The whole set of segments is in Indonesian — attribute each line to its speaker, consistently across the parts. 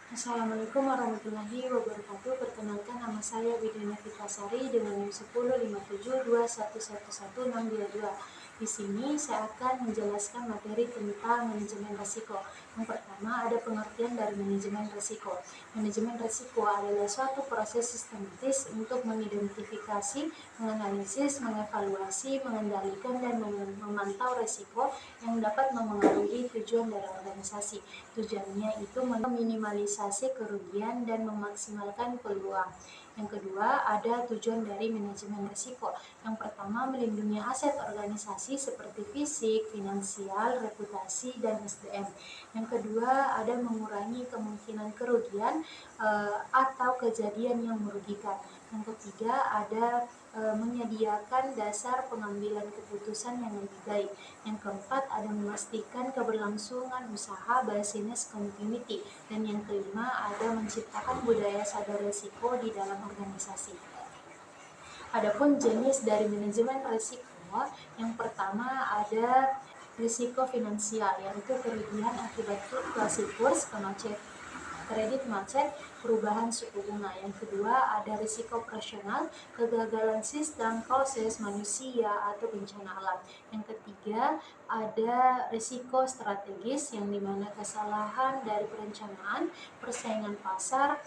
Speaker 1: Assalamualaikum warahmatullahi wabarakatuh. Perkenalkan, nama saya Widya Fitrasari dengan NIM 105721111622. Di sini saya akan menjelaskan materi tentang manajemen risiko. Yang pertama, ada pengertian dari manajemen risiko. Manajemen risiko adalah suatu proses sistematis untuk mengidentifikasi, menganalisis, mengevaluasi, mengendalikan, dan memantau risiko yang dapat memengaruhi tujuan dari organisasi. Tujuannya itu meminimalisasi kerugian dan memaksimalkan peluang. Yang kedua, ada tujuan dari manajemen risiko. Yang pertama, melindungi aset organisasi seperti fisik, finansial, reputasi, dan SDM. Yang kedua, ada mengurangi kemungkinan kerugian atau kejadian yang merugikan. Yang ketiga, ada menyediakan dasar pengambilan keputusan yang lebih baik. Yang keempat, ada memastikan keberlangsungan usaha business continuity. Dan yang kelima, ada menciptakan budaya sadar risiko di dalam organisasi. Adapun jenis dari manajemen risiko, yang pertama ada risiko finansial, yaitu kerugian akibat fluktuasi kurs, kredit macet, perubahan suku bunga. Yang kedua, ada risiko operasional, kegagalan sistem, proses, manusia, atau bencana alam. Yang ketiga, ada risiko strategis, yang dimana kesalahan dari perencanaan, persaingan pasar,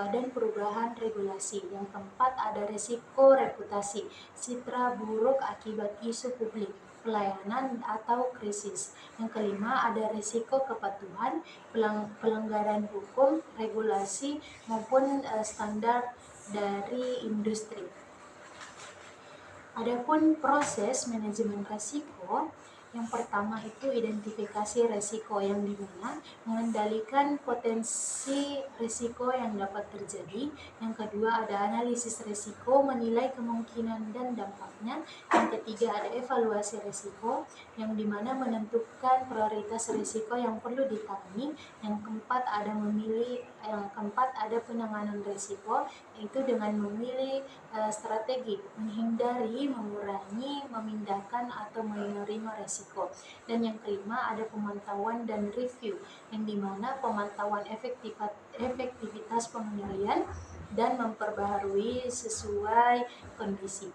Speaker 1: dan perubahan regulasi. Yang keempat, ada risiko reputasi, citra buruk akibat isu publik, pelayanan atau krisis. Yang kelima, ada risiko kepatuhan, pelanggaran hukum, regulasi maupun standar dari industri. Adapun proses manajemen risiko, yang pertama itu identifikasi risiko, yang dimana mengendalikan potensi risiko yang dapat terjadi. Yang kedua, ada analisis risiko, menilai kemungkinan dan dampaknya. Yang ketiga, ada evaluasi risiko, yang dimana menentukan prioritas risiko yang perlu ditangani. Yang keempat, ada penanganan risiko, yaitu dengan memilih strategi menghindari, mengurangi, memindahkan, atau menerima risiko. Dan yang kelima, ada pemantauan dan review, yang dimana pemantauan efektivitas pengendalian dan memperbaharui sesuai kondisi.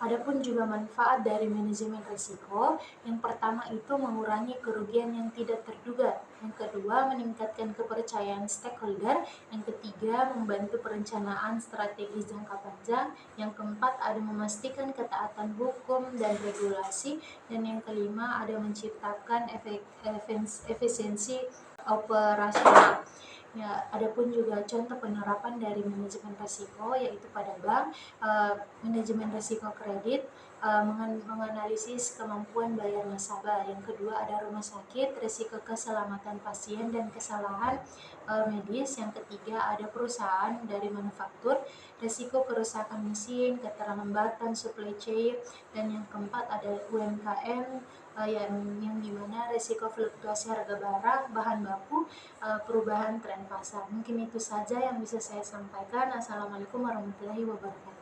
Speaker 1: Adapun juga manfaat dari manajemen risiko, yang pertama itu mengurangi kerugian yang tidak terduga. Yang kedua, meningkatkan kepercayaan stakeholder. Yang ketiga, membantu perencanaan strategis jangka panjang. Yang keempat, ada memastikan ketaatan hukum dan regulasi. Dan yang kelima, ada menciptakan efisiensi operasional. Ya, adapun juga contoh penerapan dari manajemen risiko, yaitu pada bank, manajemen risiko kredit, menganalisis kemampuan bayar nasabah. Yang kedua, ada rumah sakit, risiko keselamatan pasien dan kesalahan medis. Yang ketiga, ada perusahaan dari manufaktur, risiko kerusakan mesin, keterlambatan supply chain. Dan yang keempat, ada UMKM, yang dimana risiko fluktuasi harga barang, bahan baku, perubahan tren pasar. Mungkin itu saja yang bisa saya sampaikan. Assalamualaikum warahmatullahi wabarakatuh.